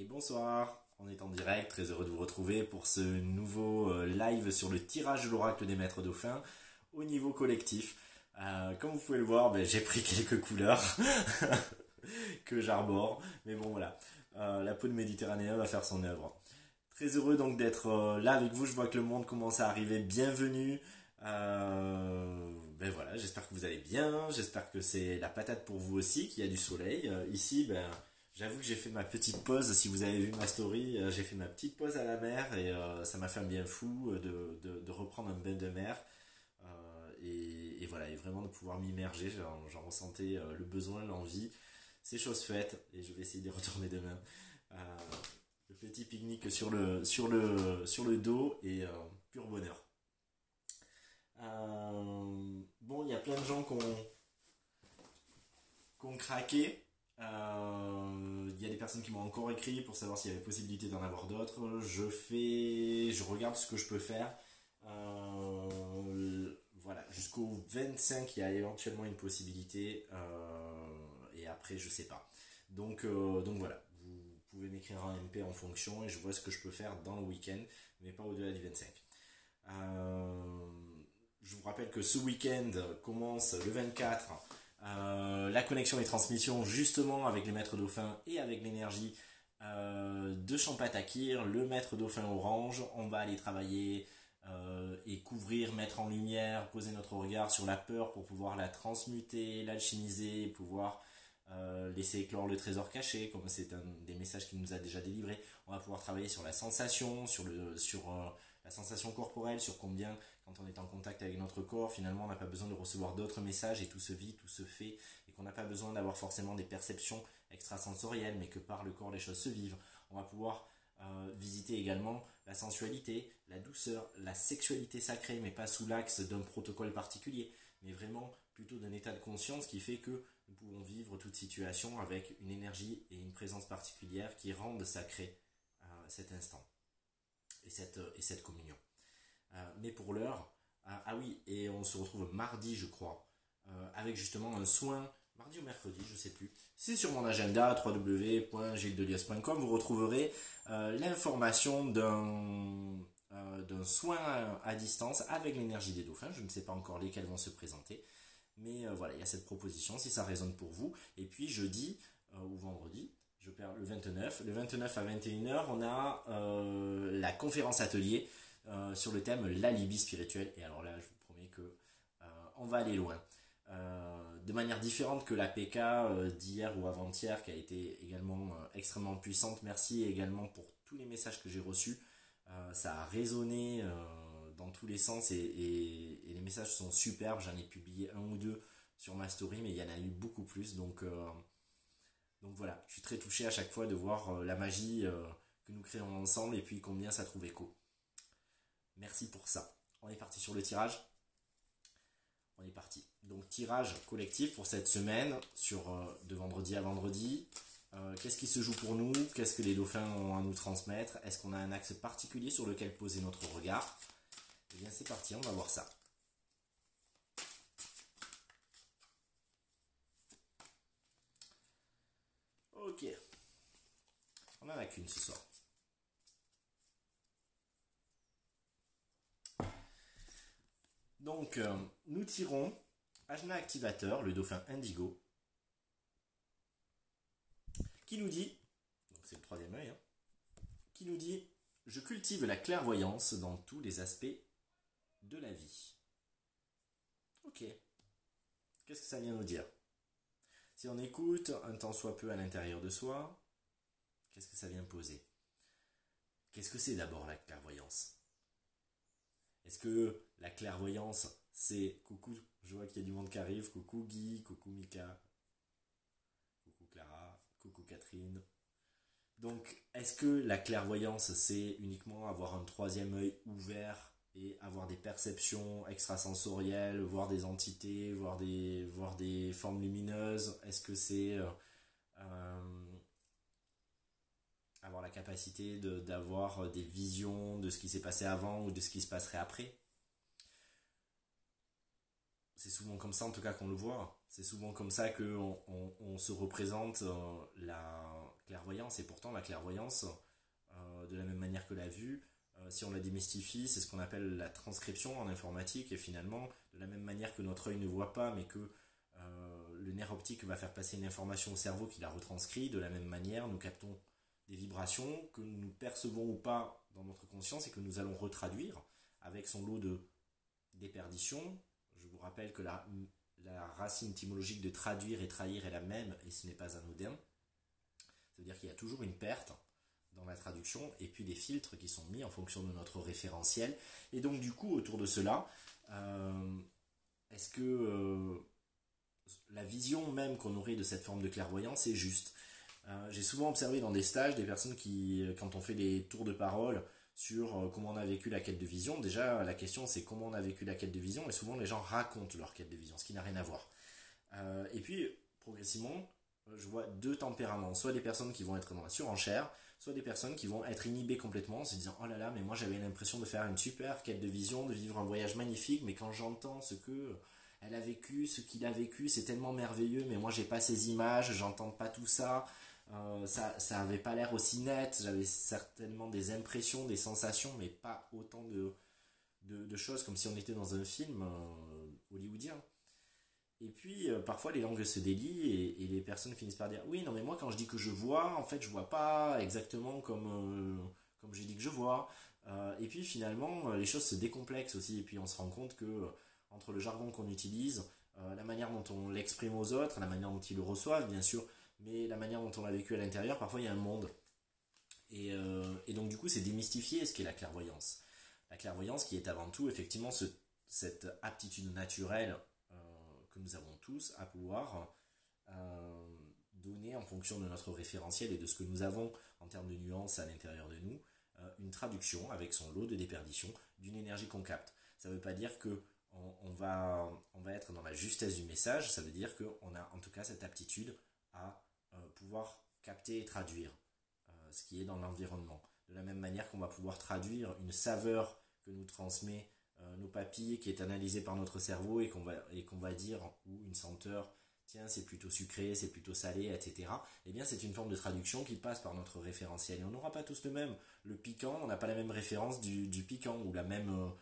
Et bonsoir, on est en direct, très heureux de vous retrouver pour ce nouveau live sur le tirage de l'oracle des maîtres dauphins au niveau collectif. Comme vous pouvez le voir, j'ai pris quelques couleurs que j'arbore, mais bon voilà, la peau de Méditerranéen va faire son œuvre. Très heureux donc d'être là avec vous, je vois que le monde commence à arriver, bienvenue. Voilà, j'espère que vous allez bien, j'espère que c'est la patate pour vous aussi, qu'il y a du soleil. Ici, j'avoue que j'ai fait ma petite pause, si vous avez vu ma story, j'ai fait ma petite pause à la mer et ça m'a fait un bien fou de reprendre un bain de mer. Et voilà, et vraiment de pouvoir m'immerger, j'en ressentais le besoin, l'envie. C'est chose faite et je vais essayer d'y retourner demain. Euh, le petit pique-nique sur le dos et pur bonheur. Bon, il y a plein de gens qui ont craqué. Il y a des personnes qui m'ont encore écrit pour savoir s'il y avait possibilité d'en avoir d'autres. Je regarde ce que je peux faire. Voilà, jusqu'au 25, il y a éventuellement une possibilité. Et après, je sais pas. Donc voilà, vous pouvez m'écrire un MP en fonction et je vois ce que je peux faire dans le week-end, mais pas au-delà du 25. Euh, je vous rappelle que ce week-end commence le 24 la connexion et transmission justement avec les maîtres dauphins et avec l'énergie de Champatakir, le maître dauphin orange. On va aller travailler et couvrir, mettre en lumière, poser notre regard sur la peur pour pouvoir la transmuter, l'alchimiser, pouvoir laisser éclore le trésor caché, comme c'est un des messages qu'il nous a déjà délivré. On va pouvoir travailler sur la sensation, sur la sensation corporelle, sur combien, quand on est en contact avec notre corps, finalement, on n'a pas besoin de recevoir d'autres messages et tout se vit, tout se fait, et qu'on n'a pas besoin d'avoir forcément des perceptions extrasensorielles, mais que par le corps, les choses se vivent. On va pouvoir visiter également la sensualité, la douceur, la sexualité sacrée, mais pas sous l'axe d'un protocole particulier, mais vraiment plutôt d'un état de conscience qui fait que nous pouvons vivre toute situation avec une énergie et une présence particulière qui rendent sacré cet instant et cette communion. Mais pour l'heure, ah oui, et on se retrouve mardi, je crois, avec justement un soin, mardi ou mercredi, je sais plus. C'est sur mon agenda, www.gildelios.com, vous retrouverez l'information d'un soin à distance avec l'énergie des dauphins. Je ne sais pas encore lesquels vont se présenter. Mais voilà, il y a cette proposition, si ça résonne pour vous. Et puis jeudi ou vendredi, je perds le 29 à 21h, on a la conférence atelier sur le thème l'alibi spirituel. Et alors là, je vous promets que on va aller loin. De manière différente que la PK d'hier ou avant-hier, qui a été également extrêmement puissante. Merci également pour tous les messages que j'ai reçus. Ça a résonné dans tous les sens et les messages sont superbes. J'en ai publié un ou deux sur ma story, mais il y en a eu beaucoup plus. Donc voilà, je suis très touché à chaque fois de voir la magie que nous créons ensemble et puis combien ça trouve écho. Merci pour ça. On est parti sur le tirage. On est parti. Donc tirage collectif pour cette semaine de vendredi à vendredi. Qu'est-ce qui se joue pour nous? Qu'est-ce que les dauphins ont à nous transmettre? Est-ce qu'on a un axe particulier sur lequel poser notre regard? Eh bien c'est parti, on va voir ça. Ok. On n'en a qu'une ce soir. Donc nous tirons Ajna activateur, le dauphin indigo, qui nous dit, donc c'est le troisième œil, hein, qui nous dit je cultive la clairvoyance dans tous les aspects de la vie. Ok. Qu'est-ce que ça vient nous dire? Si on écoute un tant soit peu à l'intérieur de soi, qu'est-ce que ça vient poser? Qu'est-ce que c'est d'abord la clairvoyance? Est-ce que la clairvoyance, c'est coucou, je vois qu'il y a du monde qui arrive, coucou Guy, coucou Mika, coucou Clara, coucou Catherine. Donc, est-ce que la clairvoyance, c'est uniquement avoir un troisième œil ouvert et avoir des perceptions extrasensorielles, voir des entités, voir des formes lumineuses? Est-ce que c'est avoir la capacité d'avoir des visions de ce qui s'est passé avant ou de ce qui se passerait après? c'est souvent comme ça en tout cas qu'on le voit. C'est souvent comme ça qu'on se représente la clairvoyance. Et pourtant la clairvoyance, de la même manière que la vue, si on la démystifie, c'est ce qu'on appelle la transcription en informatique. Et finalement, de la même manière que notre œil ne voit pas, mais que le nerf optique va faire passer une information au cerveau qui la retranscrit, de la même manière, nous captons des vibrations que nous percevons ou pas dans notre conscience et que nous allons retraduire avec son lot de déperdition. Je vous rappelle que la racine étymologique de traduire et trahir est la même et ce n'est pas anodin. Ça veut dire qu'il y a toujours une perte dans la traduction et puis des filtres qui sont mis en fonction de notre référentiel. Et donc du coup, autour de cela, est-ce que la vision même qu'on aurait de cette forme de clairvoyance est juste? J'ai souvent observé dans des stages des personnes qui, quand on fait des tours de parole sur comment on a vécu la quête de vision, déjà la question c'est comment on a vécu la quête de vision, et souvent les gens racontent leur quête de vision, ce qui n'a rien à voir. Et puis progressivement, je vois deux tempéraments, soit des personnes qui vont être dans la surenchère, soit des personnes qui vont être inhibées complètement en se disant oh là là, mais moi j'avais l'impression de faire une super quête de vision, de vivre un voyage magnifique, mais quand j'entends ce que elle a vécu, ce qu'il a vécu, c'est tellement merveilleux, mais moi j'ai pas ces images, j'entends pas tout ça, ça avait pas l'air aussi net, j'avais certainement des impressions, des sensations, mais pas autant de choses comme si on était dans un film hollywoodien. Et puis parfois les langues se délient et les personnes finissent par dire oui non mais moi quand je dis que je vois, en fait je vois pas exactement comme j'ai dit que je vois. Et puis finalement les choses se décomplexent aussi et puis on se rend compte que entre le jargon qu'on utilise, la manière dont on l'exprime aux autres, la manière dont ils le reçoivent bien sûr, mais la manière dont on l'a vécu à l'intérieur, parfois il y a un monde. Et donc du coup c'est démystifier ce qu'est la clairvoyance. La clairvoyance qui est avant tout effectivement cette aptitude naturelle que nous avons tous à pouvoir donner en fonction de notre référentiel et de ce que nous avons en termes de nuances à l'intérieur de nous, une traduction avec son lot de déperdition d'une énergie qu'on capte. Ça ne veut pas dire que on va être dans la justesse du message, ça veut dire qu'on a en tout cas cette aptitude à pouvoir capter et traduire ce qui est dans l'environnement. De la même manière qu'on va pouvoir traduire une saveur que nous transmet nos papilles, qui est analysée par notre cerveau et qu'on va dire, ou une senteur, tiens c'est plutôt sucré, c'est plutôt salé, etc. Eh bien c'est une forme de traduction qui passe par notre référentiel. Et on n'aura pas tous le même. Le piquant, on n'a pas la même référence du piquant ou la même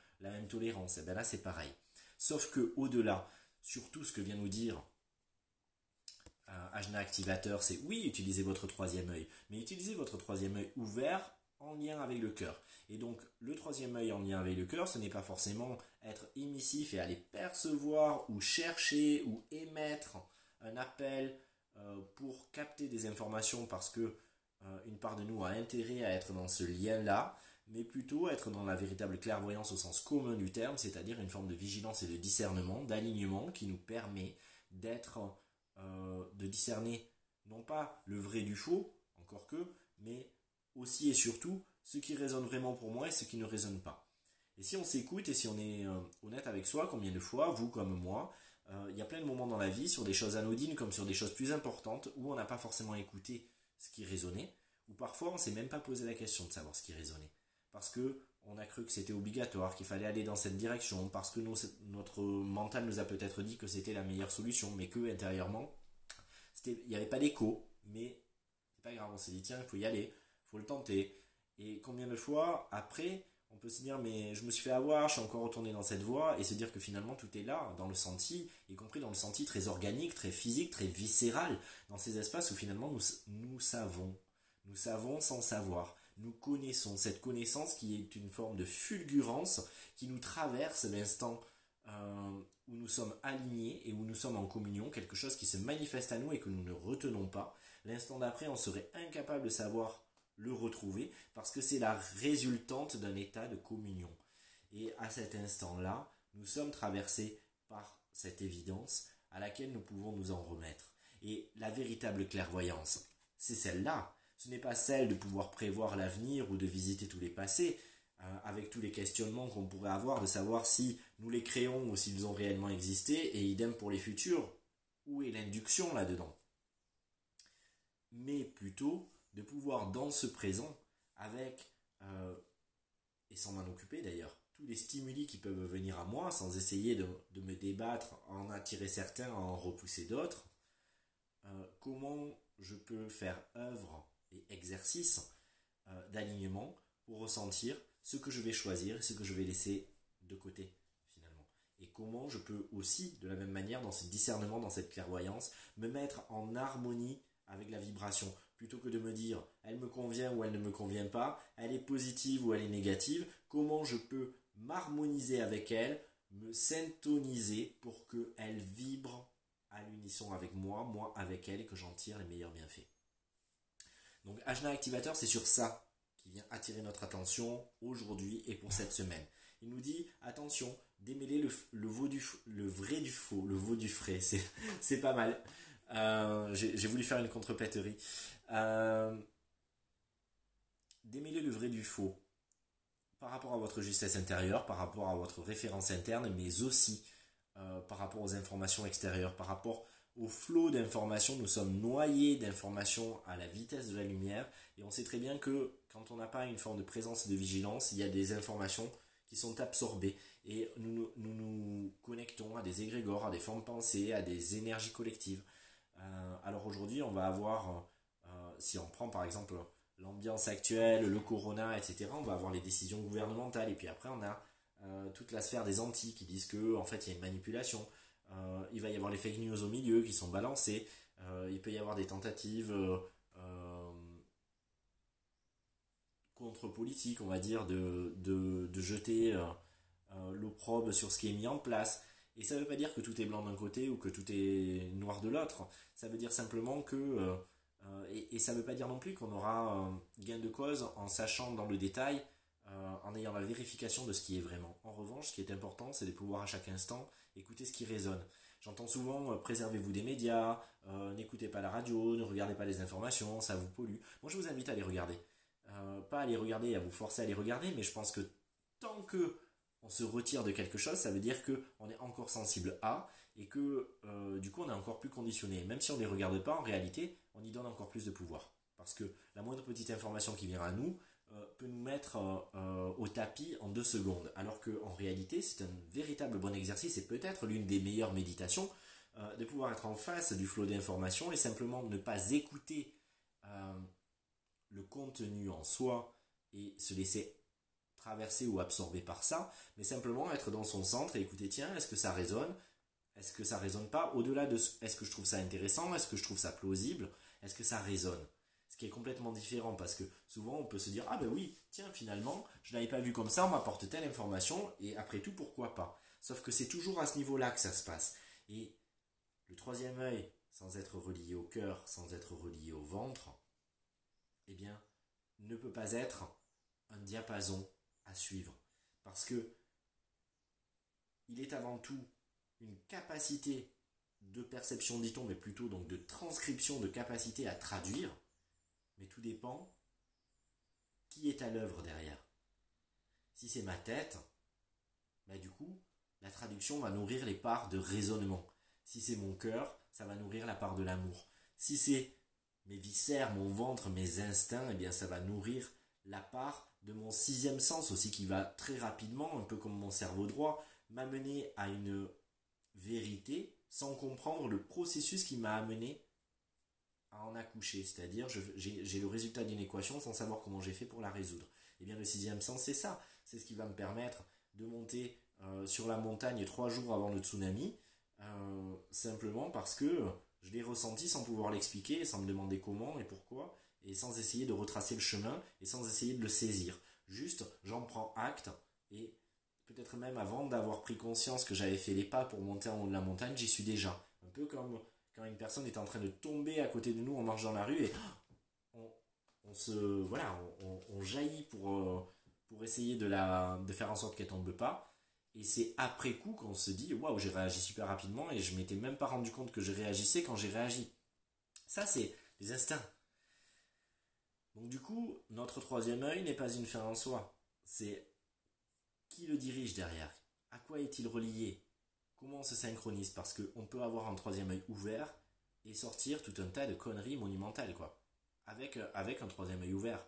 tolérance. Et bien là c'est pareil. Sauf que au-delà, sur tout ce que vient nous dire Ajna Activateur, c'est oui, utilisez votre troisième œil, mais utilisez votre troisième œil ouvert en lien avec le cœur. Et donc, le troisième œil en lien avec le cœur, ce n'est pas forcément être émissif et aller percevoir ou chercher ou émettre un appel pour capter des informations parce que une part de nous a intérêt à être dans ce lien-là, mais plutôt être dans la véritable clairvoyance au sens commun du terme, c'est-à-dire une forme de vigilance et de discernement, d'alignement qui nous permet de discerner non pas le vrai du faux, encore que, mais aussi et surtout ce qui résonne vraiment pour moi et ce qui ne résonne pas. Et si on s'écoute et si on est honnête avec soi, combien de fois, vous comme moi, il y a plein de moments dans la vie, sur des choses anodines comme sur des choses plus importantes, où on n'a pas forcément écouté ce qui résonnait, ou parfois on ne s'est même pas posé la question de savoir ce qui résonnait. Parce que on a cru que c'était obligatoire, qu'il fallait aller dans cette direction, parce que notre mental nous a peut-être dit que c'était la meilleure solution, mais que intérieurement, il n'y avait pas d'écho, mais c'est pas grave, on s'est dit tiens, il faut y aller, il faut le tenter. Et combien de fois, après, on peut se dire mais je me suis fait avoir, je suis encore retourné dans cette voie, et se dire que finalement tout est là, dans le senti, y compris dans le senti très organique, très physique, très viscéral, dans ces espaces où finalement nous savons sans savoir. Nous connaissons cette connaissance qui est une forme de fulgurance qui nous traverse l'instant où nous sommes alignés et où nous sommes en communion, quelque chose qui se manifeste à nous et que nous ne retenons pas. L'instant d'après, on serait incapable de savoir le retrouver parce que c'est la résultante d'un état de communion. Et à cet instant-là, nous sommes traversés par cette évidence à laquelle nous pouvons nous en remettre. Et la véritable clairvoyance, c'est celle-là. Ce n'est pas celle de pouvoir prévoir l'avenir ou de visiter tous les passés, avec tous les questionnements qu'on pourrait avoir, de savoir si nous les créons ou s'ils ont réellement existé, et idem pour les futurs. Où est l'induction là-dedans? Mais plutôt de pouvoir dans ce présent, avec, et sans m'en occuper d'ailleurs, tous les stimuli qui peuvent venir à moi, sans essayer de me débattre, en attirer certains, en repousser d'autres, comment je peux faire œuvre et exercice d'alignement pour ressentir ce que je vais choisir et ce que je vais laisser de côté finalement. Et comment je peux aussi, de la même manière, dans ce discernement, dans cette clairvoyance, me mettre en harmonie avec la vibration, plutôt que de me dire elle me convient ou elle ne me convient pas, elle est positive ou elle est négative, comment je peux m'harmoniser avec elle, me syntoniser pour qu'elle vibre à l'unisson avec moi, moi avec elle, et que j'en tire les meilleurs bienfaits. Donc Ajna Activateur, c'est sur ça qui vient attirer notre attention aujourd'hui et pour cette semaine. Il nous dit, attention, démêler le vrai du faux, le veau du frais, c'est pas mal. J'ai voulu faire une contrepèterie. Démêler le vrai du faux par rapport à votre justesse intérieure, par rapport à votre référence interne, mais aussi par rapport aux informations extérieures, par rapport au flot d'informations. Nous sommes noyés d'informations à la vitesse de la lumière et on sait très bien que quand on n'a pas une forme de présence et de vigilance, il y a des informations qui sont absorbées et nous connectons à des égrégores, à des formes pensées, à des énergies collectives. Alors aujourd'hui, on va avoir, si on prend par exemple l'ambiance actuelle, le corona, etc., on va avoir les décisions gouvernementales et puis après on a toute la sphère des anti qui disent que en fait il y a une manipulation. Il va y avoir les fake news au milieu qui sont balancées. Il peut y avoir des tentatives contre-politiques, on va dire, de jeter l'opprobre sur ce qui est mis en place. Et ça ne veut pas dire que tout est blanc d'un côté ou que tout est noir de l'autre. Ça veut dire simplement que... et ça ne veut pas dire non plus qu'on aura gain de cause en sachant dans le détail, en ayant la vérification de ce qui est vraiment. En revanche, ce qui est important, c'est de pouvoir à chaque instant écouter ce qui résonne. J'entends souvent préservez-vous des médias, n'écoutez pas la radio, ne regardez pas les informations, ça vous pollue. Moi, je vous invite à les regarder. Pas à les regarder et à vous forcer à les regarder, mais je pense que tant que on se retire de quelque chose, ça veut dire qu'on est encore sensible à et que du coup on est encore plus conditionné. Même si on ne les regarde pas, en réalité, on y donne encore plus de pouvoir. Parce que la moindre petite information qui vient à nous peut nous mettre au tapis en 2 secondes. Alors qu'en réalité, c'est un véritable bon exercice et peut-être l'une des meilleures méditations de pouvoir être en face du flot d'informations et simplement ne pas écouter le contenu en soi et se laisser traverser ou absorber par ça, mais simplement être dans son centre et écouter, tiens, est-ce que ça résonne? Est-ce que ça résonne pas? Au-delà de est-ce que je trouve ça intéressant? Est-ce que je trouve ça plausible? Est-ce que ça résonne? Ce qui est complètement différent parce que souvent on peut se dire, ah ben oui, tiens, finalement, je l'avais pas vu comme ça, on m'apporte telle information et après tout, pourquoi pas? Sauf que c'est toujours à ce niveau-là que ça se passe. Et le troisième œil, sans être relié au cœur, sans être relié au ventre, eh bien, ne peut pas être un diapason à suivre. Parce que il est avant tout une capacité de perception, dit-on, mais plutôt donc de transcription, de capacité à traduire. Mais tout dépend qui est à l'œuvre derrière. Si c'est ma tête, bah du coup, la traduction va nourrir les parts de raisonnement. Si c'est mon cœur, ça va nourrir la part de l'amour. Si c'est mes viscères, mon ventre, mes instincts, eh bien ça va nourrir la part de mon sixième sens aussi qui va très rapidement, un peu comme mon cerveau droit, m'amener à une vérité sans comprendre le processus qui m'a amené à en accoucher. C'est-à-dire, j'ai le résultat d'une équation sans savoir comment j'ai fait pour la résoudre. Et bien le sixième sens, c'est ça. C'est ce qui va me permettre de monter sur la montagne 3 jours avant le tsunami, simplement parce que je l'ai ressenti sans pouvoir l'expliquer, sans me demander comment et pourquoi, et sans essayer de retracer le chemin, et sans essayer de le saisir. Juste, j'en prends acte, et peut-être même avant d'avoir pris conscience que j'avais fait les pas pour monter en haut de la montagne, j'y suis déjà. Un peu comme quand une personne est en train de tomber à côté de nous, on marche dans la rue, et on se voilà, on jaillit pour essayer de faire en sorte qu'elle tombe pas. Et c'est après coup qu'on se dit waouh, j'ai réagi super rapidement et je m'étais même pas rendu compte que je réagissais quand j'ai réagi. Ça, c'est les instincts. Donc du coup, notre troisième œil n'est pas une fin en soi. C'est qui le dirige derrière. À quoi est-il relié? Comment on se synchronise? Parce qu'on peut avoir un troisième œil ouvert et sortir tout un tas de conneries monumentales, quoi. Avec un troisième œil ouvert.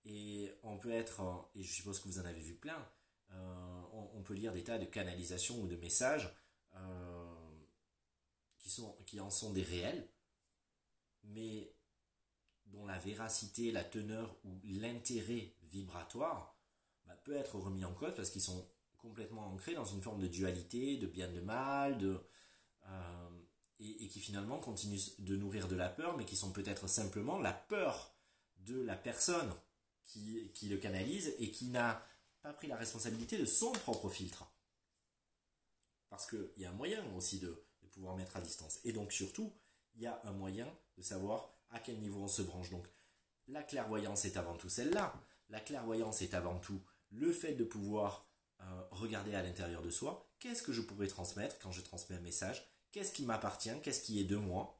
Et on peut être, et je suppose que vous en avez vu plein, on peut lire des tas de canalisations ou de messages qui en sont des réels, mais dont la véracité, la teneur ou l'intérêt vibratoire peut être remis en cause parce qu'ils sont complètement ancrés dans une forme de dualité, de bien, de mal, euh, et qui finalement continuent de nourrir de la peur, mais qui sont peut-être simplement la peur de la personne qui le canalise et qui n'a pas pris la responsabilité de son propre filtre. Parce qu'il y a un moyen aussi de pouvoir mettre à distance. Et donc surtout, il y a un moyen de savoir à quel niveau on se branche. Donc la clairvoyance est avant tout celle-là. La clairvoyance est avant tout le fait de pouvoir regarder à l'intérieur de soi. Qu'est-ce que je pourrais transmettre quand je transmets un message? Qu'est-ce qui m'appartient? Qu'est-ce qui est de moi?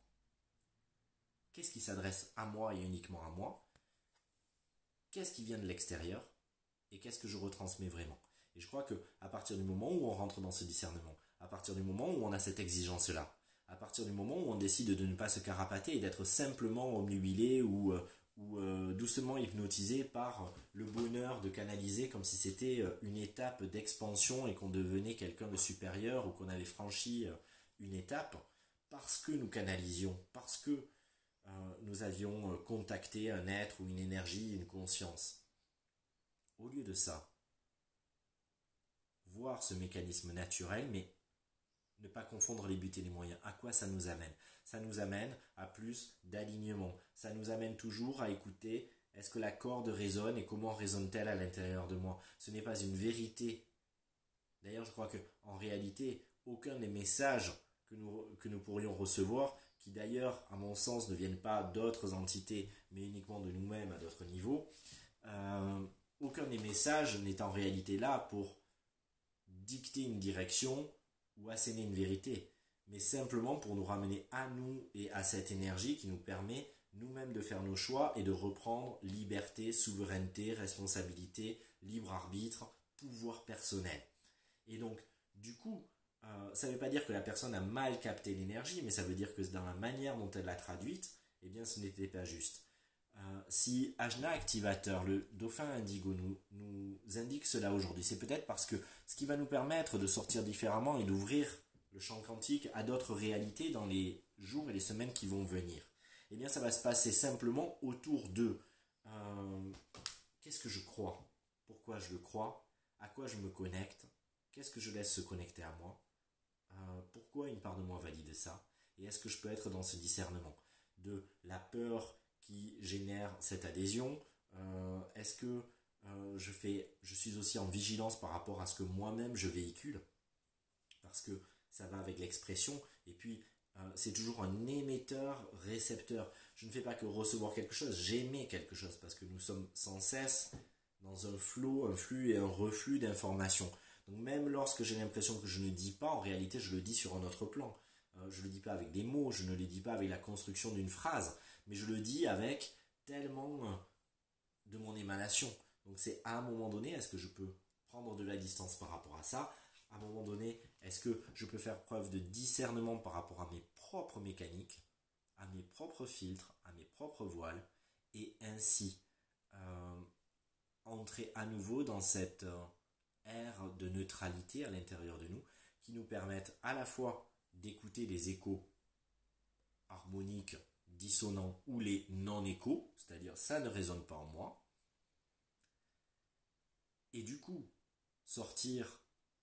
Qu'est-ce qui s'adresse à moi et uniquement à moi? Qu'est-ce qui vient de l'extérieur? Et qu'est-ce que je retransmets vraiment? Et je crois qu'à partir du moment où on rentre dans ce discernement, à partir du moment où on a cette exigence-là, à partir du moment où on décide de ne pas se carapater et d'être simplement obnubilé ou doucement hypnotisé par le bonheur de canaliser comme si c'était une étape d'expansion et qu'on devenait quelqu'un de supérieur ou qu'on avait franchi une étape, parce que nous canalisions, parce que nous avions contacté un être ou une énergie, une conscience. Au lieu de ça, voir ce mécanisme naturel, mais ne pas confondre les buts et les moyens. À quoi ça nous amène? Ça nous amène à plus d'alignement. Ça nous amène toujours à écouter, est-ce que la corde résonne et comment résonne-t-elle à l'intérieur de moi? Ce n'est pas une vérité. D'ailleurs, je crois qu'en réalité, aucun des messages que nous pourrions recevoir, qui d'ailleurs, à mon sens, ne viennent pas d'autres entités, mais uniquement de nous-mêmes à d'autres niveaux, aucun des messages n'est en réalité là pour dicter une direction ou asséner une vérité, mais simplement pour nous ramener à nous et à cette énergie qui nous permet nous-mêmes de faire nos choix et de reprendre liberté, souveraineté, responsabilité, libre arbitre, pouvoir personnel. Et donc, du coup, ça ne veut pas dire que la personne a mal capté l'énergie, mais ça veut dire que dans la manière dont elle l'a traduite, eh bien, ce n'était pas juste. Si Ajna Activateur, le dauphin indigo, nous indique cela aujourd'hui, c'est peut-être parce que ce qui va nous permettre de sortir différemment et d'ouvrir le champ quantique à d'autres réalités dans les jours et les semaines qui vont venir. Eh bien, ça va se passer simplement autour de qu'est-ce que je crois, pourquoi je le crois, à quoi je me connecte, qu'est-ce que je laisse se connecter à moi, pourquoi une part de moi valide ça, et est-ce que je peux être dans ce discernement de la peur qui génère cette adhésion, est-ce que je suis aussi en vigilance par rapport à ce que moi-même je véhicule, parce que ça va avec l'expression, et puis c'est toujours un émetteur-récepteur. Je ne fais pas que recevoir quelque chose, j'émets quelque chose, parce que nous sommes sans cesse dans un flot, un flux et un reflux d'informations. Donc même lorsque j'ai l'impression que je ne dis pas, en réalité je le dis sur un autre plan. Je ne le dis pas avec des mots, je ne le dis pas avec la construction d'une phrase, mais je le dis avec tellement de mon émanation. Donc c'est à un moment donné, est-ce que je peux prendre de la distance par rapport à ça? À un moment donné, est-ce que je peux faire preuve de discernement par rapport à mes propres mécaniques, à mes propres filtres, à mes propres voiles, et ainsi entrer à nouveau dans cette ère de neutralité à l'intérieur de nous, qui nous permettent à la fois d'écouter les échos harmoniques, dissonants ou les non-échos, c'est-à-dire ça ne résonne pas en moi, et du coup sortir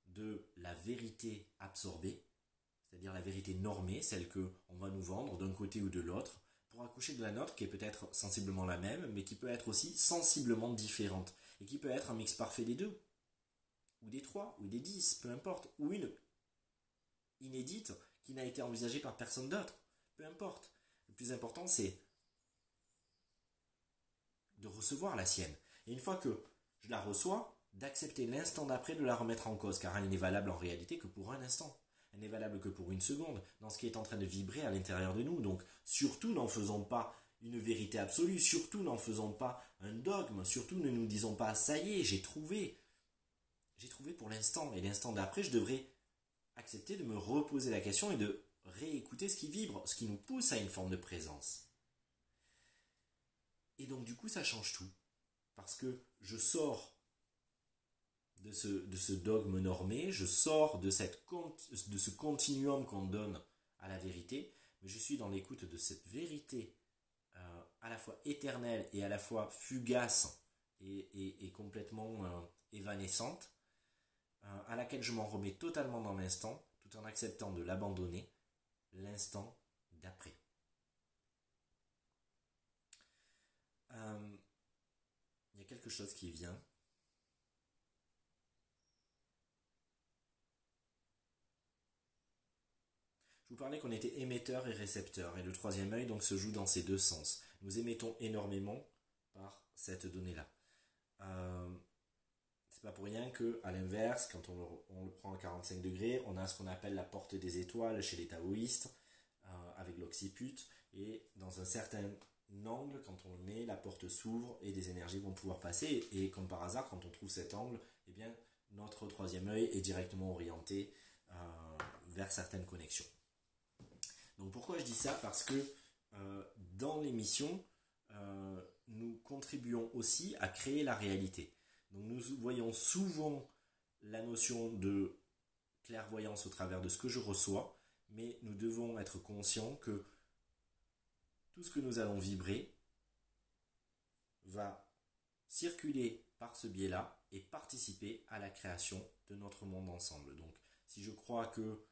de la vérité absorbée, c'est-à-dire la vérité normée, celle que on va nous vendre d'un côté ou de l'autre, pour accoucher de la nôtre qui est peut-être sensiblement la même, mais qui peut être aussi sensiblement différente, et qui peut être un mix parfait des deux, ou des trois, ou des 10, peu importe, ou une inédite qui n'a été envisagée par personne d'autre, peu importe. Le plus important, c'est de recevoir la sienne. Et une fois que je la reçois, d'accepter l'instant d'après de la remettre en cause, car elle n'est valable en réalité que pour un instant. Elle n'est valable que pour une seconde, dans ce qui est en train de vibrer à l'intérieur de nous. Donc, surtout, n'en faisons pas une vérité absolue, surtout, n'en faisons pas un dogme, surtout, ne nous disons pas, ça y est, j'ai trouvé pour l'instant, et l'instant d'après, je devrais accepter de me reposer la question et de réécouter ce qui vibre, ce qui nous pousse à une forme de présence. Et donc, du coup, ça change tout. Parce que je sors de ce dogme normé, je sors de ce continuum qu'on donne à la vérité, mais je suis dans l'écoute de cette vérité à la fois éternelle et à la fois fugace et complètement évanescente, à laquelle je m'en remets totalement dans l'instant, tout en acceptant de l'abandonner l'instant d'après. Il y a quelque chose qui vient. Je vous parlais qu'on était émetteur et récepteur, et le troisième œil donc se joue dans ces deux sens. Nous émettons énormément par cette donnée-là. C'est pas pour rien que, à l'inverse, quand on le prend à 45 degrés, on a ce qu'on appelle la porte des étoiles chez les taoïstes, avec l'occiput, et dans un certain angle, quand on le met, la porte s'ouvre et des énergies vont pouvoir passer. Et comme par hasard, quand on trouve cet angle, eh bien, notre troisième œil est directement orienté vers certaines connexions. Donc pourquoi je dis ça? Parce que dans l'émission, nous contribuons aussi à créer la réalité. Donc nous voyons souvent la notion de clairvoyance au travers de ce que je reçois, mais nous devons être conscients que tout ce que nous allons vibrer va circuler par ce biais-là et participer à la création de notre monde ensemble. Donc si je crois que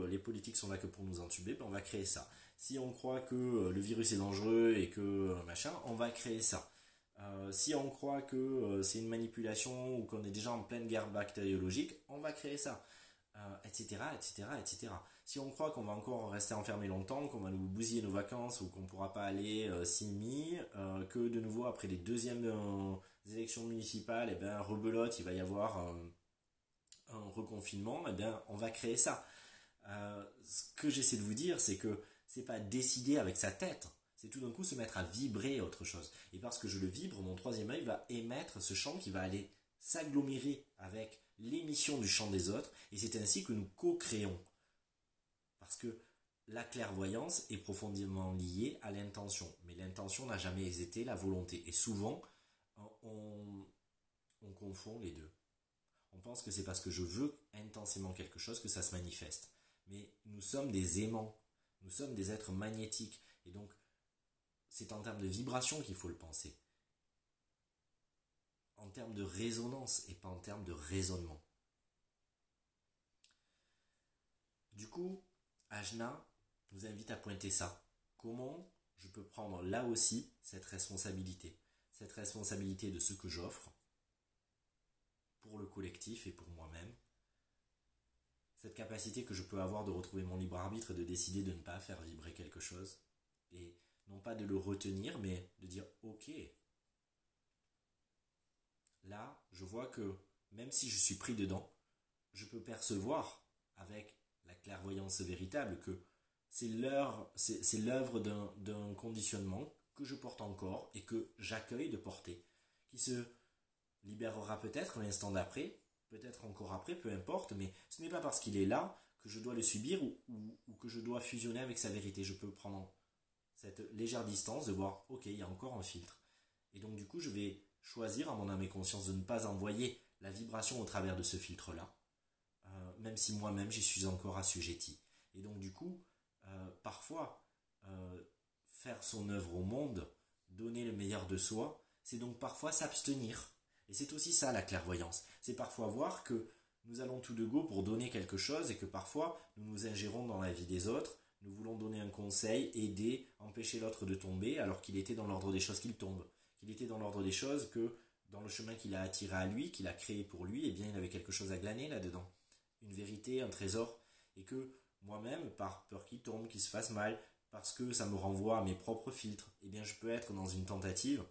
les politiques sont là que pour nous entuber, ben on va créer ça. Si on croit que le virus est dangereux et que machin, on va créer ça. Si on croit que c'est une manipulation ou qu'on est déjà en pleine guerre bactériologique, on va créer ça, etc., etc., etc. Si on croit qu'on va encore rester enfermé longtemps, qu'on va nous bousiller nos vacances ou qu'on ne pourra pas aller s'y que de nouveau après les deuxièmes élections municipales, et ben rebelote, il va y avoir un reconfinement, et bien on va créer ça. Ce que j'essaie de vous dire, c'est que c'est pas décider avec sa tête, c'est tout d'un coup se mettre à vibrer autre chose. Et parce que je le vibre, mon troisième œil va émettre ce champ qui va aller s'agglomérer avec l'émission du champ des autres, et c'est ainsi que nous co-créons. Parce que la clairvoyance est profondément liée à l'intention, mais l'intention n'a jamais été la volonté. Et souvent, on confond les deux. On pense que c'est parce que je veux intensément quelque chose que ça se manifeste. Mais nous sommes des aimants, nous sommes des êtres magnétiques. Et donc, c'est en termes de vibration qu'il faut le penser. En termes de résonance et pas en termes de raisonnement. Du coup, Ajna nous invite à pointer ça. Comment je peux prendre là aussi cette responsabilité de ce que j'offre pour le collectif et pour moi-même. Cette capacité que je peux avoir de retrouver mon libre arbitre et de décider de ne pas faire vibrer quelque chose. Et non pas de le retenir, mais de dire ok. Là, je vois que même si je suis pris dedans, je peux percevoir avec la clairvoyance véritable que c'est l'œuvre d'un conditionnement que je porte encore et que j'accueille de porter, qui se libérera peut-être l'instant d'après, peut-être encore après, peu importe, mais ce n'est pas parce qu'il est là que je dois le subir ou que je dois fusionner avec sa vérité. Je peux prendre cette légère distance de voir, ok, il y a encore un filtre. Et donc du coup, je vais choisir à mon âme et conscience de ne pas envoyer la vibration au travers de ce filtre-là, même si moi-même j'y suis encore assujetti. Et donc du coup, parfois, faire son œuvre au monde, donner le meilleur de soi, c'est donc parfois s'abstenir. Et c'est aussi ça la clairvoyance. C'est parfois voir que nous allons tout de go pour donner quelque chose et que parfois nous nous ingérons dans la vie des autres, nous voulons donner un conseil, aider, empêcher l'autre de tomber alors qu'il était dans l'ordre des choses qu'il tombe. Qu'il était dans l'ordre des choses que dans le chemin qu'il a attiré à lui, qu'il a créé pour lui, eh bien il avait quelque chose à glaner là-dedans. Une vérité, un trésor. Et que moi-même, par peur qu'il tombe, qu'il se fasse mal, parce que ça me renvoie à mes propres filtres, eh bien je peux être dans une tentative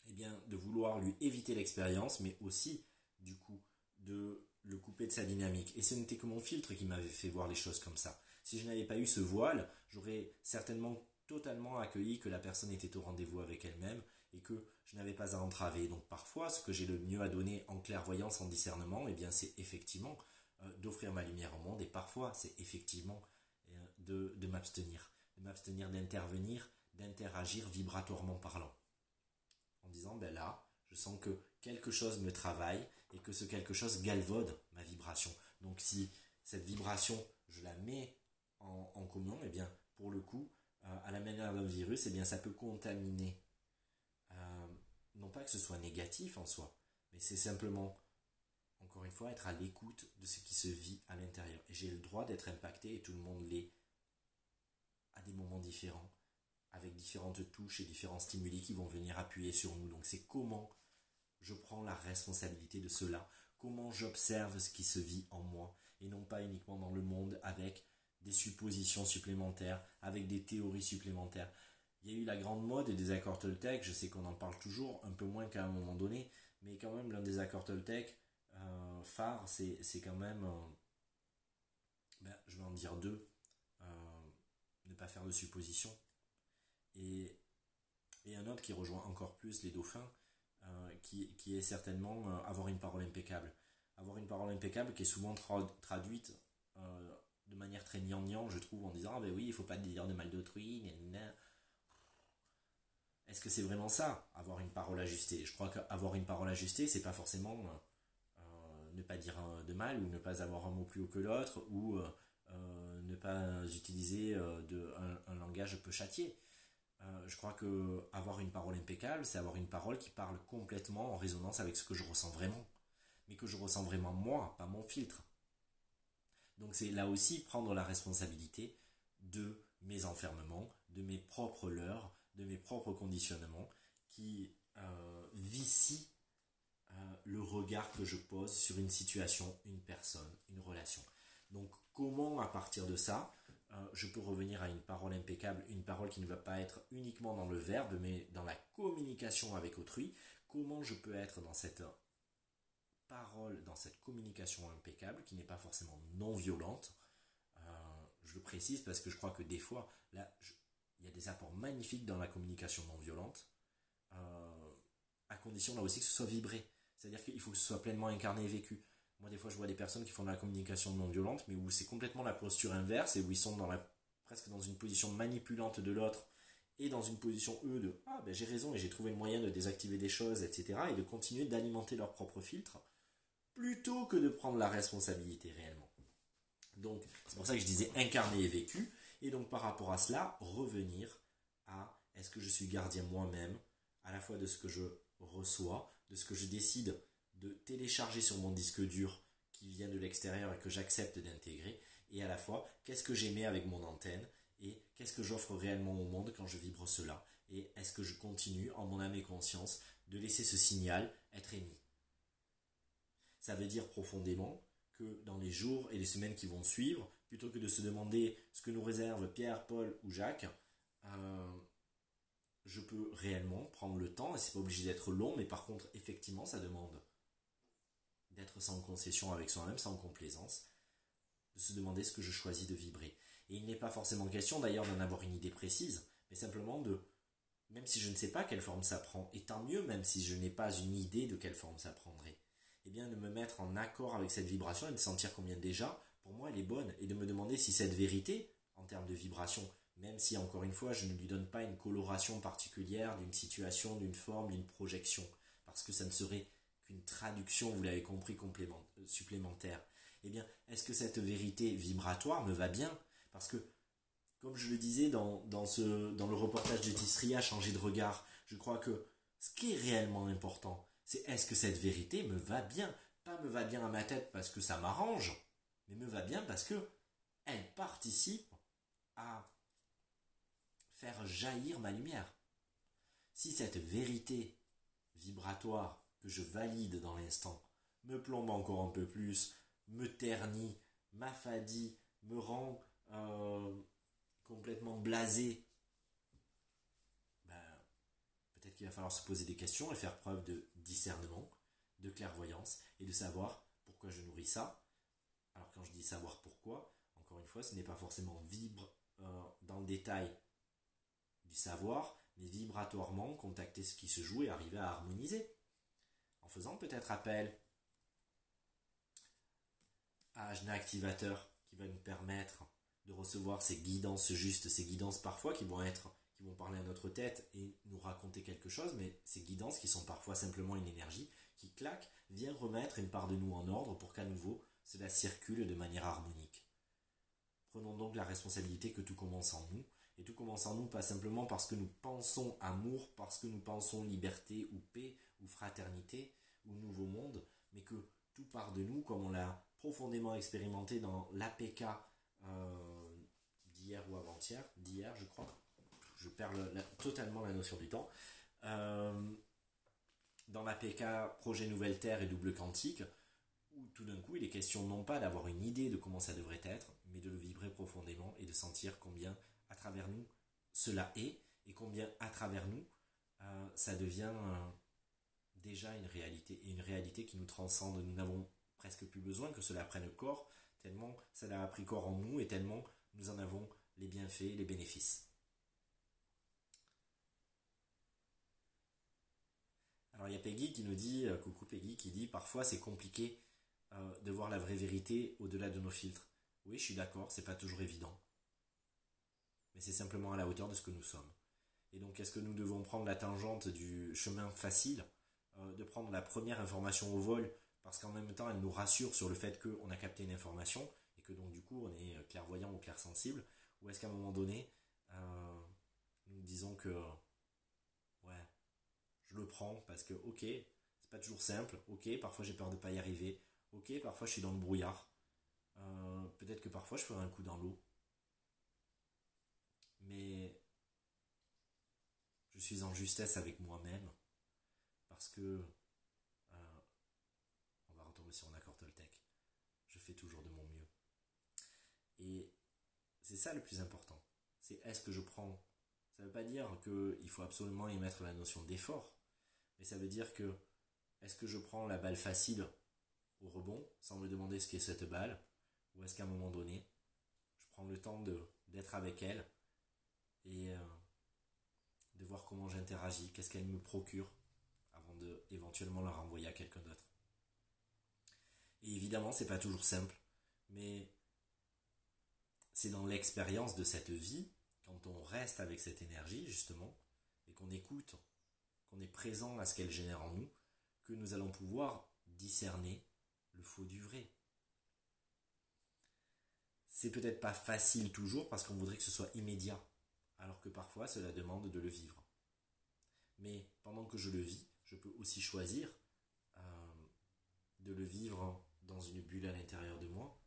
eh bien, de vouloir lui éviter l'expérience, mais aussi, du coup, de le couper de sa dynamique. Et ce n'était que mon filtre qui m'avait fait voir les choses comme ça. Si je n'avais pas eu ce voile, j'aurais certainement totalement accueilli que la personne était au rendez-vous avec elle-même et que je n'avais pas à entraver. Donc parfois, ce que j'ai le mieux à donner en clairvoyance, en discernement, eh bien, c'est effectivement d'offrir ma lumière au monde et parfois, c'est effectivement de m'abstenir. De m'abstenir d'intervenir, d'interagir vibratoirement parlant. En disant, ben là, je sens qu'il quelque chose me travaille et que ce quelque chose galvaude ma vibration. Donc si cette vibration, je la mets en commun, eh bien pour le coup, à la manière d'un virus, eh bien ça peut contaminer. Euh, non pas que ce soit négatif en soi, mais c'est simplement, encore une fois, être à l'écoute de ce qui se vit à l'intérieur. Et j'ai le droit d'être impacté, et tout le monde l'est, à des moments différents, avec différentes touches et différents stimuli qui vont venir appuyer sur nous. Donc c'est comment je prends la responsabilité de cela, comment j'observe ce qui se vit en moi, et non pas uniquement dans le monde avec des suppositions supplémentaires, avec des théories supplémentaires. Il y a eu la grande mode des accords Toltec, je sais qu'on en parle toujours, un peu moins qu'à un moment donné, mais quand même l'un des accords Toltec phares, c'est quand même, je vais en dire deux, ne pas faire de suppositions. Et, et un autre qui rejoint encore plus les dauphins, qui est certainement avoir une parole impeccable. Avoir une parole impeccable qui est souvent traduite de manière très gnangnan, je trouve, en disant ah ben oui, il faut pas dire de mal d'autrui, gna. Est-ce que c'est vraiment ça, avoir une parole ajustée? Je crois qu'avoir une parole ajustée, c'est pas forcément ne pas dire de mal, ou ne pas avoir un mot plus haut que l'autre, ou ne pas utiliser un langage peu châtié. Je crois que avoir une parole impeccable, c'est avoir une parole qui parle complètement en résonance avec ce que je ressens vraiment. Mais que je ressens vraiment moi, pas mon filtre. Donc c'est là aussi prendre la responsabilité de mes enfermements, de mes propres leurres, de mes propres conditionnements qui vicient le regard que je pose sur une situation, une personne, une relation. Donc comment à partir de ça, je peux revenir à une parole impeccable, une parole qui ne va pas être uniquement dans le verbe, mais dans la communication avec autrui. Comment je peux être dans cette parole, dans cette communication impeccable, qui n'est pas forcément non violente. Je le précise parce que je crois que des fois, là, il y a des apports magnifiques dans la communication non violente, à condition là aussi que ce soit vibré. C'est-à-dire qu'il faut que ce soit pleinement incarné et vécu. Moi, des fois, je vois des personnes qui font de la communication non violente, mais où c'est complètement la posture inverse et où ils sont presque dans une position manipulante de l'autre et dans une position, eux, de ah ben j'ai raison et j'ai trouvé le moyen de désactiver des choses, etc. et de continuer d'alimenter leur propre filtre plutôt que de prendre la responsabilité réellement. Donc, c'est pour ça que je disais incarné et vécu. Et donc, par rapport à cela, revenir à est-ce que je suis gardien moi-même, à la fois de ce que je reçois, de ce que je décide de télécharger sur mon disque dur qui vient de l'extérieur et que j'accepte d'intégrer, et à la fois qu'est-ce que j'émets avec mon antenne et qu'est-ce que j'offre réellement au monde quand je vibre cela, et est-ce que je continue en mon âme et conscience de laisser ce signal être émis. Ça veut dire profondément que dans les jours et les semaines qui vont suivre, plutôt que de se demander ce que nous réservent Pierre, Paul ou Jacques, je peux réellement prendre le temps, et c'est pas obligé d'être long, mais par contre, effectivement, ça demande d'être sans concession avec soi-même, sans complaisance, de se demander ce que je choisis de vibrer. Et il n'est pas forcément question d'ailleurs d'en avoir une idée précise, mais simplement de, même si je ne sais pas quelle forme ça prend, et tant mieux même si je n'ai pas une idée de quelle forme ça prendrait, eh bien de me mettre en accord avec cette vibration et de sentir combien déjà, pour moi, elle est bonne, et de me demander si cette vérité, en termes de vibration, même si encore une fois je ne lui donne pas une coloration particulière d'une situation, d'une forme, d'une projection, parce que ça ne serait qu'une traduction, vous l'avez compris, supplémentaire, eh bien est-ce que cette vérité vibratoire me va bien? Parce que, comme je le disais dans le reportage de Tistria, Changer de regard, je crois que ce qui est réellement important, c'est est-ce que cette vérité me va bien? Pas me va bien à ma tête parce que ça m'arrange, mais me va bien parce que elle participe à faire jaillir ma lumière. Si cette vérité vibratoire que je valide dans l'instant me plombe encore un peu plus, me ternit, m'affadit, me rend complètement blasé, ben, peut-être qu'il va falloir se poser des questions et faire preuve de discernement, de clairvoyance et de savoir pourquoi je nourris ça. Alors quand je dis savoir pourquoi, encore une fois, ce n'est pas forcément dans le détail du savoir, mais vibratoirement contacter ce qui se joue et arriver à harmoniser. En faisant peut-être appel à Ajna Activateur qui va nous permettre de recevoir ces guidances justes, ces guidances parfois qui vont parler à notre tête et nous raconter quelque chose, mais ces guidances qui sont parfois simplement une énergie qui claque vient remettre une part de nous en ordre pour qu'à nouveau cela circule de manière harmonique. Prenons donc la responsabilité que tout commence en nous, et tout commence en nous pas simplement parce que nous pensons amour, parce que nous pensons liberté ou paix ou fraternité ou nouveau monde, mais que tout part de nous comme on l'a profondément expérimenté dans l'APK d'hier ou avant-hier, d'hier je crois, je perds totalement la notion du temps, dans l'APK Projet Nouvelle Terre et Double Quantique, où tout d'un coup il est question non pas d'avoir une idée de comment ça devrait être, mais de le vibrer profondément et de sentir combien à travers nous cela est, et combien à travers nous ça devient déjà une réalité, et une réalité qui nous transcende. Nous n'avons presque plus besoin que cela prenne corps, tellement cela a pris corps en nous et tellement nous en avons les bienfaits, les bénéfices. Alors il y a Peggy qui nous dit, coucou Peggy, qui dit parfois c'est compliqué de voir la vraie vérité au-delà de nos filtres. Oui, je suis d'accord, c'est pas toujours évident. Mais c'est simplement à la hauteur de ce que nous sommes. Et donc est-ce que nous devons prendre la tangente du chemin facile, de prendre la première information au vol, parce qu'en même temps elle nous rassure sur le fait qu'on a capté une information, et que donc du coup on est clairvoyant ou clairsensible, ou est-ce qu'à un moment donné, nous disons que ouais, je le prends parce que ok, c'est pas toujours simple, ok, parfois j'ai peur de pas y arriver, ok, parfois je suis dans le brouillard, peut-être que parfois je ferai un coup dans l'eau, mais je suis en justesse avec moi-même parce que on va retomber sur un accord Toltec. Je fais toujours de mon mieux. Et c'est ça le plus important. C'est est-ce que je prends. Ça ne veut pas dire qu'il faut absolument y mettre la notion d'effort, mais ça veut dire que est-ce que je prends la balle facile au rebond sans me demander ce qu'est cette balle, ou est-ce qu'à un moment donné, je prends le temps d'être avec elle et de voir comment j'interagis, qu'est-ce qu'elle me procure avant de éventuellement la renvoyer à quelqu'un d'autre. Et évidemment, c'est pas toujours simple, mais c'est dans l'expérience de cette vie, quand on reste avec cette énergie justement, et qu'on écoute, qu'on est présent à ce qu'elle génère en nous, que nous allons pouvoir discerner le faux du vrai. C'est peut-être pas facile toujours parce qu'on voudrait que ce soit immédiat, alors que parfois cela demande de le vivre. Mais pendant que je le vis, je peux aussi choisir de le vivre dans une bulle à l'intérieur de moi,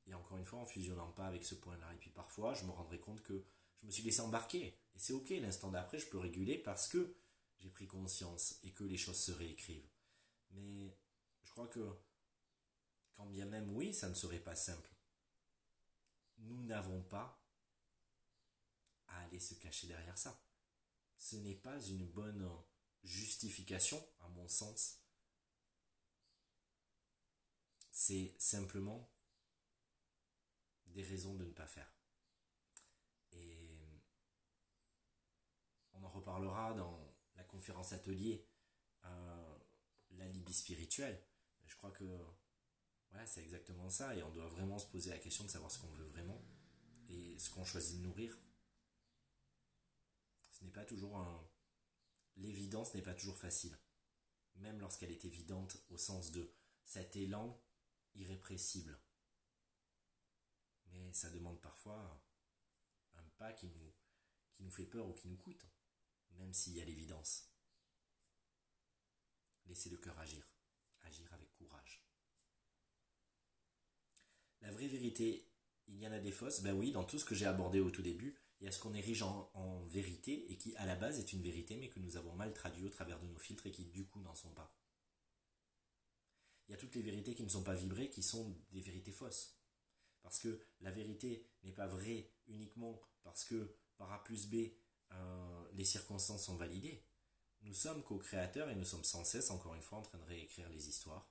et encore une fois en fusionnant pas avec ce point-là. Et puis parfois je me rendrai compte que je me suis laissé embarquer, et c'est ok, l'instant d'après je peux réguler parce que j'ai pris conscience et que les choses se réécrivent. Mais je crois que quand bien même oui, ça ne serait pas simple, nous n'avons pas à aller se cacher derrière ça. Ce n'est pas une bonne justification, à mon sens. C'est simplement des raisons de ne pas faire. Et on en reparlera dans la conférence atelier, l'alibi spirituel. Je crois que ouais, c'est exactement ça, et on doit vraiment se poser la question de savoir ce qu'on veut vraiment et ce qu'on choisit de nourrir. Ce n'est pas toujours l'évidence n'est pas toujours facile, même lorsqu'elle est évidente au sens de cet élan irrépressible. Mais ça demande parfois un pas qui nous fait peur ou qui nous coûte, même s'il y a l'évidence. Laissez le cœur agir, agir avec courage. La vraie vérité, il y en a des fausses. Ben oui, dans tout ce que j'ai abordé au tout début, il y a ce qu'on érige en vérité et qui à la base est une vérité mais que nous avons mal traduit au travers de nos filtres et qui du coup n'en sont pas. Il y a toutes les vérités qui ne sont pas vibrées qui sont des vérités fausses. Parce que la vérité n'est pas vraie uniquement parce que par A plus B, les circonstances sont validées. Nous sommes co-créateurs et nous sommes sans cesse, encore une fois, en train de réécrire les histoires.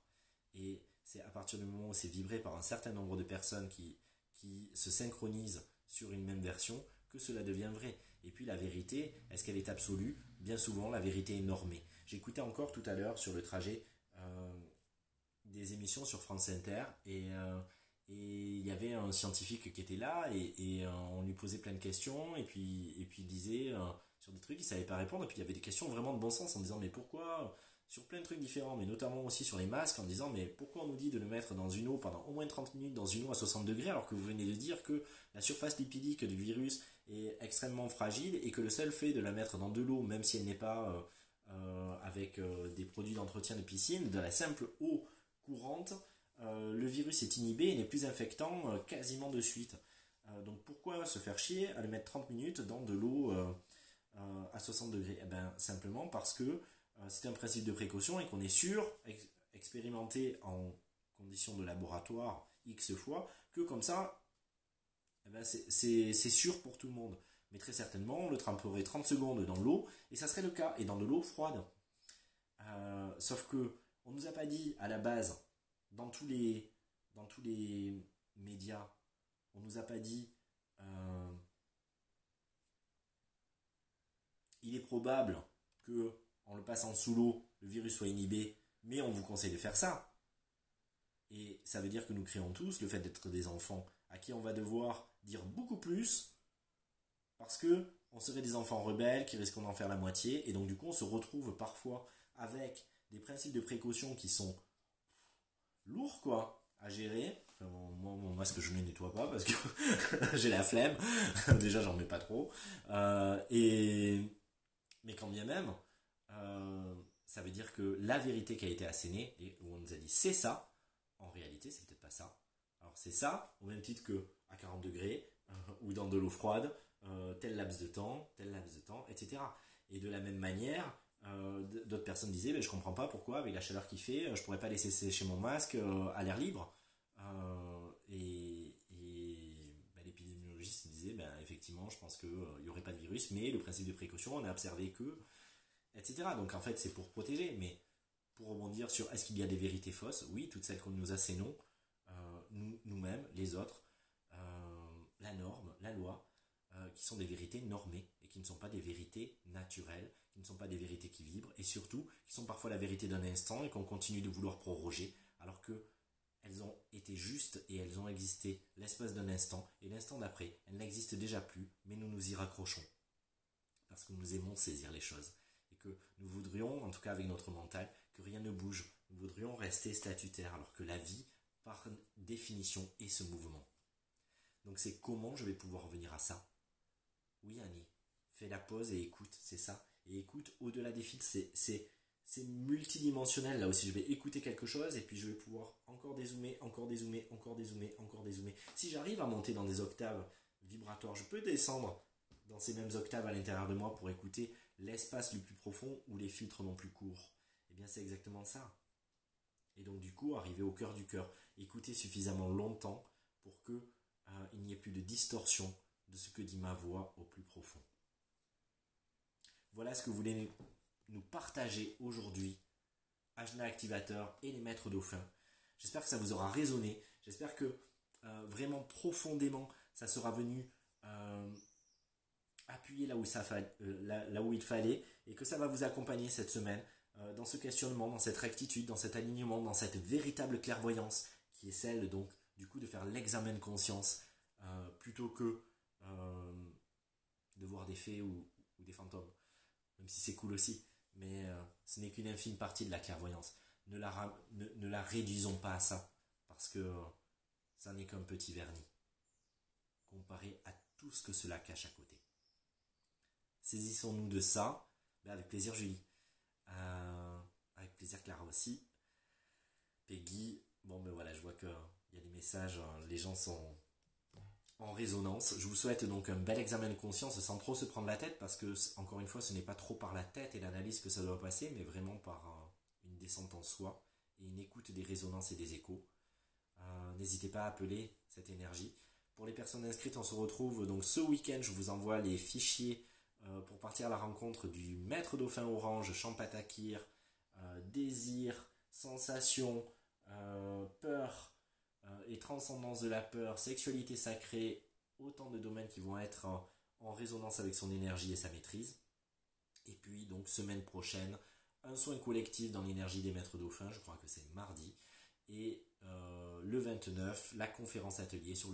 Et c'est à partir du moment où c'est vibré par un certain nombre de personnes qui se synchronisent sur une même version que cela devient vrai. Et puis la vérité, est-ce qu'elle est absolue? Bien souvent, la vérité est normée. J'écoutais encore tout à l'heure sur le trajet des émissions sur France Inter, et il y avait un scientifique qui était là, et on lui posait plein de questions, et puis il disait sur des trucs il savait pas répondre, et puis il y avait des questions vraiment de bon sens en disant mais pourquoi sur plein de trucs différents, mais notamment aussi sur les masques, en disant mais pourquoi on nous dit de le mettre dans une eau pendant au moins 30 minutes, dans une eau à 60 degrés, alors que vous venez de dire que la surface lipidique du virus est extrêmement fragile et que le seul fait de la mettre dans de l'eau, même si elle n'est pas avec des produits d'entretien de piscine, de la simple eau courante, le virus est inhibé et n'est plus infectant quasiment de suite. Donc pourquoi se faire chier à le mettre 30 minutes dans de l'eau à 60 degrés? Eh ben, simplement parce que c'est un principe de précaution et qu'on est sûr, expérimenté en conditions de laboratoire X fois, que comme ça, eh ben, c'est sûr pour tout le monde. Mais très certainement, on le tremperait 30 secondes dans l'eau et ça serait le cas, et dans de l'eau froide. Sauf que on nous a pas dit à la base, dans tous les médias, on nous a pas dit euh, il est probable que en le passant sous l'eau, le virus soit inhibé, mais on vous conseille de faire ça. Et ça veut dire que nous créons tous le fait d'être des enfants à qui on va devoir dire beaucoup plus parce que on serait des enfants rebelles qui risquent d'en faire la moitié et donc du coup on se retrouve parfois avec des principes de précaution qui sont lourds quoi à gérer. Enfin, moi mon masque je ne le nettoie pas parce que j'ai la flemme. Déjà j'en mets pas trop. Et mais quand bien même, ça veut dire que la vérité qui a été assénée et où on nous a dit c'est ça, en réalité c'est peut-être pas ça. Alors c'est ça au même titre que à 40 degrés ou dans de l'eau froide, tel laps de temps, etc. Et de la même manière, d'autres personnes disaient je comprends pas pourquoi avec la chaleur qu'il fait, je pourrais pas laisser sécher mon masque à l'air libre. L'épidémiologiste disait effectivement je pense qu'il n'y aurait pas de virus, mais le principe de précaution on a observé que etc. Donc en fait c'est pour protéger, mais pour rebondir sur est-ce qu'il y a des vérités fausses, oui, toutes celles qu'on nous assénons, nous-mêmes, les autres, la norme, la loi, qui sont des vérités normées et qui ne sont pas des vérités naturelles, qui ne sont pas des vérités qui vibrent et surtout qui sont parfois la vérité d'un instant et qu'on continue de vouloir proroger alors que elles ont été justes et elles ont existé l'espace d'un instant et l'instant d'après, elles n'existent déjà plus, mais nous nous y raccrochons parce que nous aimons saisir les choses et que nous voudrions, en tout cas avec notre mental, que rien ne bouge. Nous voudrions rester statutaire alors que la vie, par définition, est ce mouvement. Donc c'est comment je vais pouvoir revenir à ça. Oui Annie, fais la pause et écoute, c'est ça. Et écoute au-delà des fils, c'est multidimensionnel. Là aussi, je vais écouter quelque chose et puis je vais pouvoir encore dézoomer, encore dézoomer, encore dézoomer, encore dézoomer. Si j'arrive à monter dans des octaves vibratoires, je peux descendre dans ces mêmes octaves à l'intérieur de moi pour écouter l'espace le plus profond ou les filtres non plus courts. Eh bien, c'est exactement ça. Et donc, du coup, arriver au cœur du cœur, écouter suffisamment longtemps pour que il n'y ait plus de distorsion de ce que dit ma voix au plus profond. Voilà ce que vous voulez nous partager aujourd'hui, Ajna Activateur et les maîtres dauphins. J'espère que ça vous aura résonné. J'espère que vraiment profondément, ça sera venu appuyer là où il fallait et que ça va vous accompagner cette semaine dans ce questionnement, dans cette rectitude, dans cet alignement, dans cette véritable clairvoyance qui est celle donc du coup de faire l'examen de conscience plutôt que de voir des fées ou des fantômes, même si c'est cool aussi, mais ce n'est qu'une infime partie de la clairvoyance. Ne la réduisons pas à ça, parce que ça n'est qu'un petit vernis, comparé à tout ce que cela cache à côté. Saisissons-nous de ça, avec plaisir Julie, avec plaisir Clara aussi, Peggy, voilà, je vois qu'il y a des messages, les gens sont en résonance. Je vous souhaite donc un bel examen de conscience sans trop se prendre la tête parce que, encore une fois, ce n'est pas trop par la tête et l'analyse que ça doit passer, mais vraiment par une descente en soi et une écoute des résonances et des échos. N'hésitez pas à appeler cette énergie. Pour les personnes inscrites, on se retrouve donc ce week-end. Je vous envoie les fichiers pour partir à la rencontre du maître dauphin orange, Champatakir, désir, sensation, peur et transcendance de la peur, sexualité sacrée, autant de domaines qui vont être en résonance avec son énergie et sa maîtrise. Et puis donc semaine prochaine, un soin collectif dans l'énergie des maîtres dauphins, je crois que c'est mardi, et le 29, la conférence atelier sur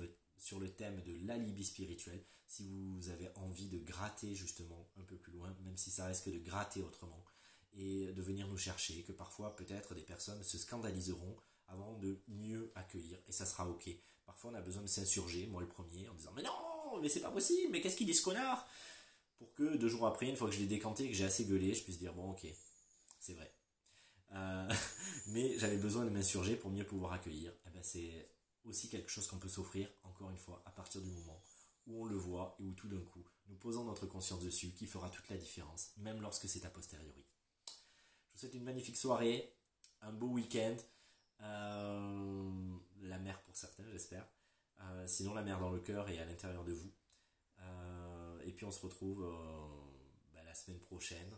le thème de l'alibi spirituel, si vous avez envie de gratter justement un peu plus loin, même si ça reste que de gratter autrement, et de venir nous chercher, que parfois peut-être des personnes se scandaliseront avant de mieux accueillir, et ça sera ok. Parfois on a besoin de s'insurger, moi le premier, en disant mais non, mais c'est pas possible, mais qu'est-ce qu'il dit ce connard, pour que 2 jours après, une fois que je l'ai décanté et que j'ai assez gueulé, je puisse dire bon ok, c'est vrai. Euh, mais j'avais besoin de m'insurger pour mieux pouvoir accueillir. Et ben c'est aussi quelque chose qu'on peut s'offrir, encore une fois, à partir du moment où on le voit et où tout d'un coup, nous posons notre conscience dessus, qui fera toute la différence, même lorsque c'est a posteriori. Je vous souhaite une magnifique soirée, un beau week-end, la mer pour certains, j'espère. Sinon, la mer dans le cœur et à l'intérieur de vous. Et puis, on se retrouve la semaine prochaine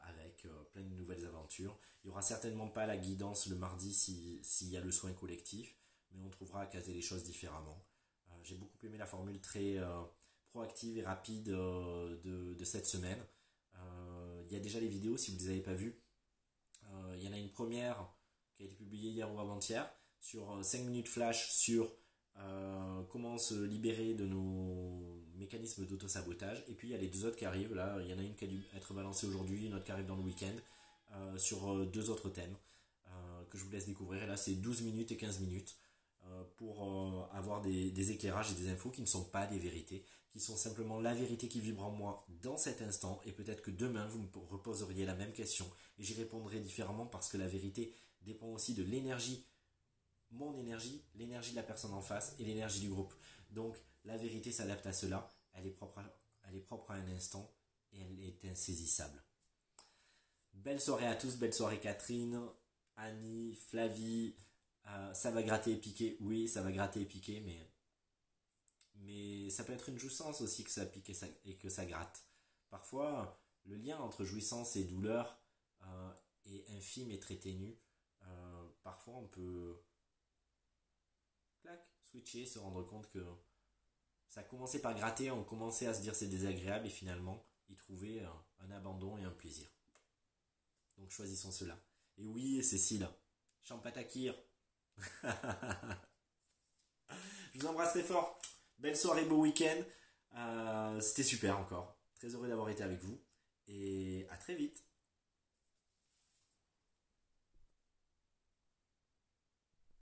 avec plein de nouvelles aventures. Il n'y aura certainement pas la guidance le mardi s'il y a le soin collectif, mais on trouvera à caser les choses différemment. J'ai beaucoup aimé la formule très proactive et rapide de cette semaine. Il y a déjà les vidéos si vous ne les avez pas vues. Il y en a une première qui a été publiée hier ou avant-hier sur 5 minutes flash sur comment se libérer de nos mécanismes d'auto-sabotage. Et puis il y a les 2 autres qui arrivent. Là, il y en a une qui a dû être balancée aujourd'hui, une autre qui arrive dans le week-end sur 2 autres thèmes que je vous laisse découvrir. Et là, c'est 12 minutes et 15 minutes pour avoir des éclairages et des infos qui ne sont pas des vérités, qui sont simplement la vérité qui vibre en moi dans cet instant, et peut-être que demain vous me reposeriez la même question et j'y répondrai différemment parce que la vérité dépend aussi de l'énergie, mon énergie, l'énergie de la personne en face et l'énergie du groupe. Donc la vérité s'adapte à cela, elle est propre à un instant et elle est insaisissable. Belle soirée à tous, belle soirée Catherine, Annie, Flavie. Ça va gratter et piquer, oui, ça va gratter et piquer, mais ça peut être une jouissance aussi que ça pique et que ça gratte. Parfois, le lien entre jouissance et douleur est infime et très ténu. Parfois, on peut clac, switcher, se rendre compte que ça a commencé par gratter, on commençait à se dire c'est désagréable et finalement y trouver un abandon et un plaisir. Donc choisissons cela. Et oui, Cécile, Champatakir. Je vous embrasse très fort. Belle soirée, beau week-end. C'était super encore. Très heureux d'avoir été avec vous. Et à très vite.